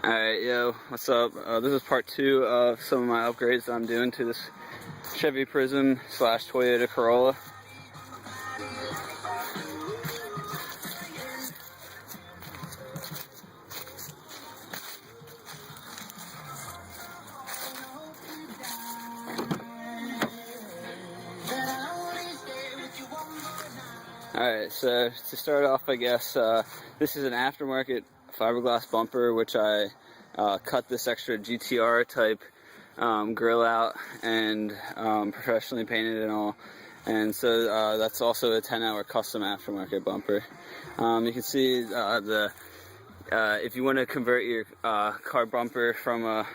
Alright, yo, what's up? This is part 2 of some of my upgrades that I'm doing to this Chevy Prism / Toyota Corolla. Alright, so to start off, I guess, this is an aftermarket fiberglass bumper, which I cut this extra GTR type grill out and professionally painted and all. And so that's also a 10-hour custom aftermarket bumper. You can see if you want to convert your car bumper from a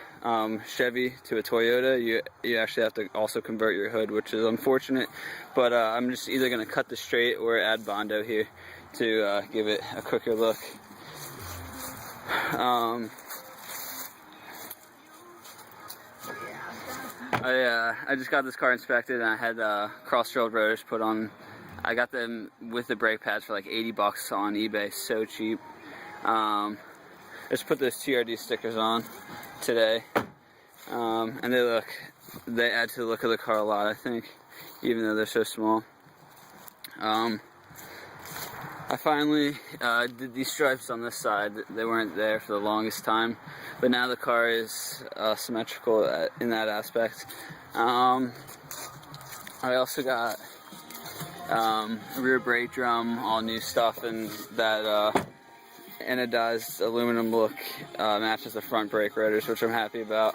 Chevy to a Toyota, you actually have to also convert your hood, which is unfortunate. But I'm just either going to cut the straight or add Bondo here to give it a quicker look. I just got this car inspected and I had cross-drilled rotors put on. I got them with the brake pads for like 80 bucks on eBay, so cheap. Just put those TRD stickers on today, and they add to the look of the car a lot, I think, even though they're so small. I finally did these stripes on this side. They weren't there for the longest time, but now the car is symmetrical in that aspect. I also got rear brake drum, all new stuff, and that anodized aluminum look matches the front brake rotors, which I'm happy about.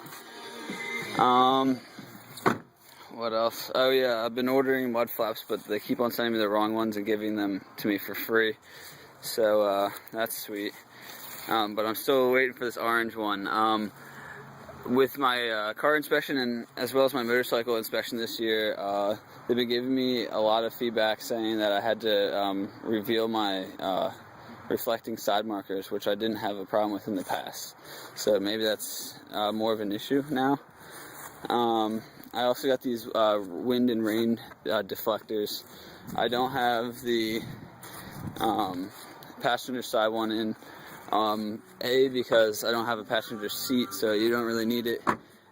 What else? Oh yeah, I've been ordering mud flaps, but they keep on sending me the wrong ones and giving them to me for free. So that's sweet. But I'm still waiting for this orange one. With my car inspection and as well as my motorcycle inspection this year, they've been giving me a lot of feedback saying that I had to reveal my reflecting side markers, which I didn't have a problem with in the past. So maybe that's more of an issue now. I also got these wind and rain deflectors. I don't have the passenger side one in, because I don't have a passenger seat, so you don't really need it,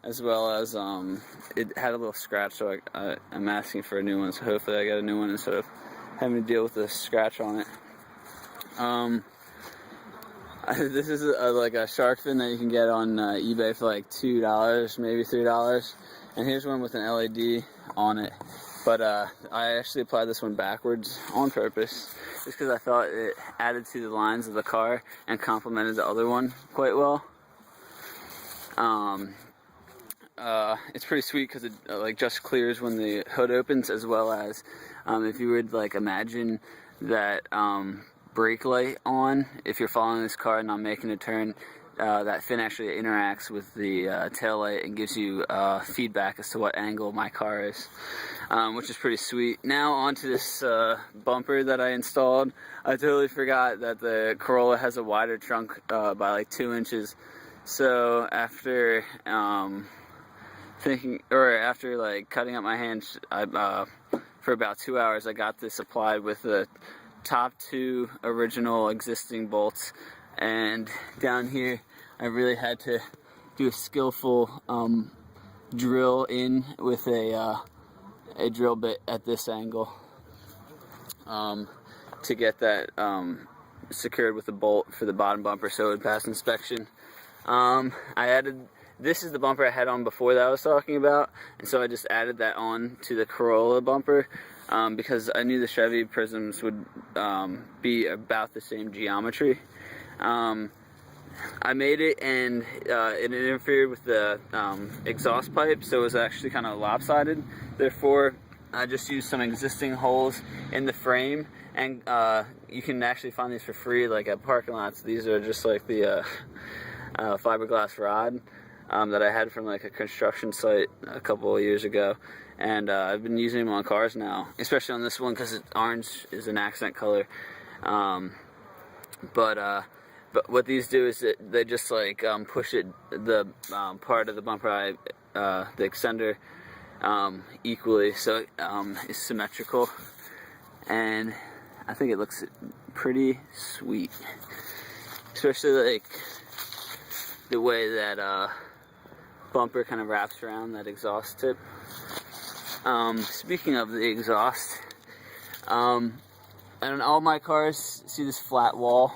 as well as it had a little scratch, so I'm asking for a new one, so hopefully I get a new one instead of having to deal with the scratch on it. This is like a shark fin that you can get on eBay for like $2, maybe $3. And here's one with an LED on it. But I actually applied this one backwards on purpose, just because I thought it added to the lines of the car and complemented the other one quite well. It's pretty sweet because it like just clears when the hood opens, as well as if you would like imagine that brake light on, if you're following this car and not making a turn, that fin actually interacts with the tail light and gives you feedback as to what angle my car is, which is pretty sweet. Now onto this bumper that I installed. I totally forgot that the Corolla has a wider trunk by like 2 inches. So after after like cutting up my hands, for about 2 hours, I got this applied with the top 2 original existing bolts, and down here I really had to do a skillful drill in with a drill bit at this angle to get that secured with a bolt for the bottom bumper so it would pass inspection. This is the bumper I had on before that I was talking about, and so I just added that on to the Corolla bumper because I knew the Chevy Prisms would be about the same geometry. I made it, and it interfered with the exhaust pipe, so it was actually kind of lopsided. Therefore, I just used some existing holes in the frame, and you can actually find these for free, like at parking lots. These are just like the fiberglass rod that I had from like a construction site a couple of years ago, and I've been using them on cars now, especially on this one because orange is an accent color. But what these do is that they just like push it, the part of the bumper, the extender, equally, so it is symmetrical, and I think it looks pretty sweet. Especially like the way that bumper kind of wraps around that exhaust tip. Speaking of the exhaust, and all my cars, see this flat wall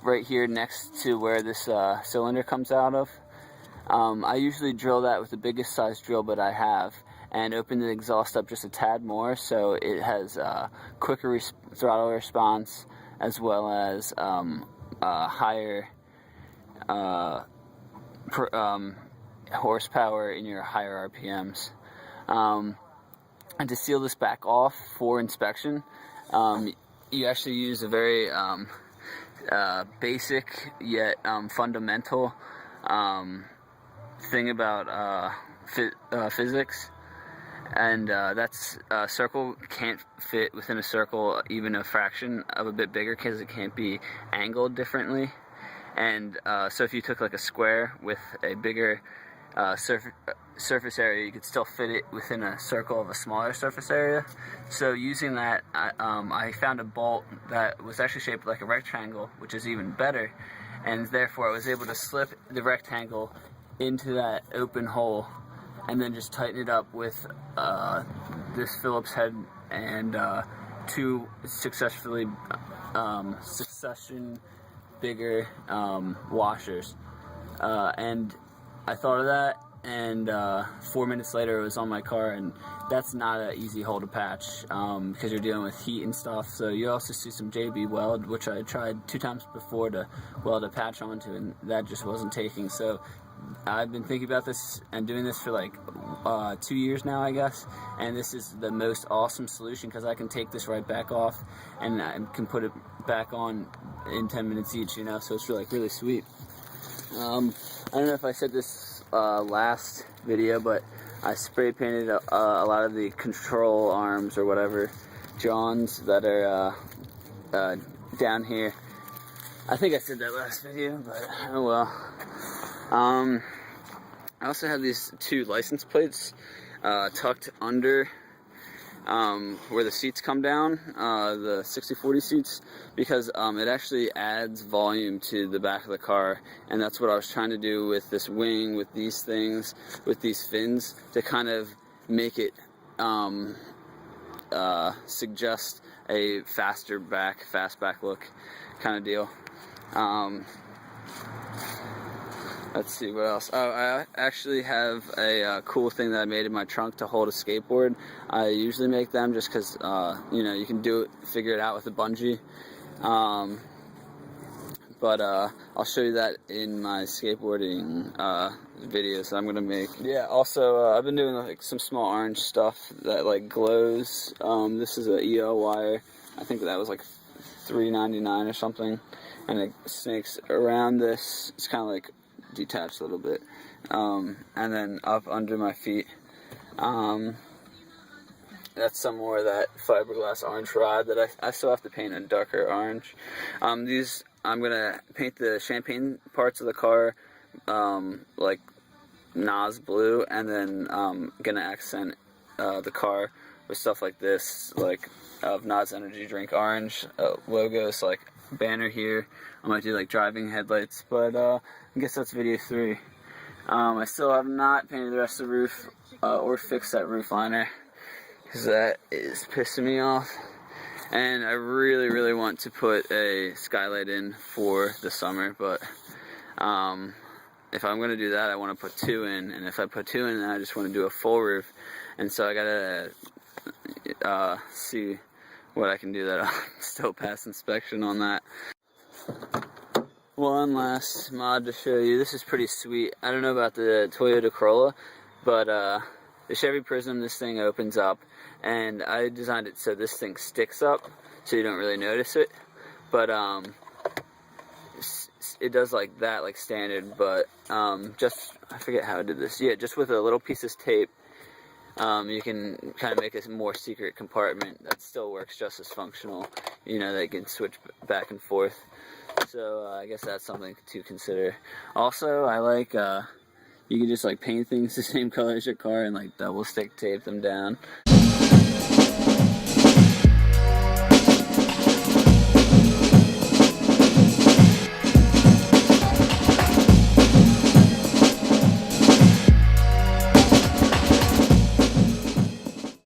right here next to where this cylinder comes out of. I usually drill that with the biggest size drill bit I have and open the exhaust up just a tad more so it has quicker throttle response as well as higher horsepower in your higher RPMs. And to seal this back off for inspection, you actually use a very basic yet fundamental thing about physics, and that's a circle can't fit within a circle even a fraction of a bit bigger because it can't be angled differently. And so if you took like a square with a bigger surface area, you could still fit it within a circle of a smaller surface area. So using that, I found a bolt that was actually shaped like a rectangle, which is even better, and therefore I was able to slip the rectangle into that open hole and then just tighten it up with this Phillips head and two succession bigger washers, and I thought of that, and 4 minutes later it was on my car, and that's not an easy hole to patch because you're dealing with heat and stuff. So you also see some JB weld, which I tried 2 times before to weld a patch onto, and that just wasn't taking. So I've been thinking about this and doing this for like 2 years now, I guess, and this is the most awesome solution because I can take this right back off and I can put it back on in 10 minutes each, you know, so it's really sweet. I don't know if I said this last video, but I spray painted a lot of the control arms or whatever Johns that are down here. I think I said that last video, but oh well. I also have these 2 license plates tucked under where the seats come down, the 60/40 seats, because it actually adds volume to the back of the car, and that's what I was trying to do with this wing, with these things, with these fins, to kind of make it suggest a fast back look kind of deal. Let's see what else. Oh, I actually have a cool thing that I made in my trunk to hold a skateboard. I usually make them just because, you know, you can figure it out with a bungee. But I'll show you that in my skateboarding videos that I'm gonna make. Yeah. Also, I've been doing like some small orange stuff that like glows. This is a EO wire. I think that was like $3.99 or something, and it snakes around this. It's kind of like detached a little bit, and then up under my feet. That's some more of that fiberglass orange rod that I still have to paint a darker orange. These I'm gonna paint the champagne parts of the car like Nas blue, and then gonna accent the car with stuff like this, like of Nas energy drink orange logos, like banner here. I might do like driving headlights, but I guess that's video 3. I still have not painted the rest of the roof or fixed that roof liner because that is pissing me off, and I really want to put a skylight in for the summer, but if I'm going to do that, I want to put 2 in, and if I put 2 in, then I just want to do a full roof, and so I gotta see what I can do that I'll still pass inspection on that. One last mod to show you. This is pretty sweet. I don't know about the Toyota Corolla, but the Chevy Prism, this thing opens up, and I designed it so this thing sticks up so you don't really notice it, but it does like that, like standard, but just, I forget how I did this. Yeah, just with a little piece of tape, you can kind of make a more secret compartment that still works just as functional, you know, that you can switch back and forth. So I guess that's something to consider. Also, I like, you can just like paint things the same color as your car and like double stick tape them down.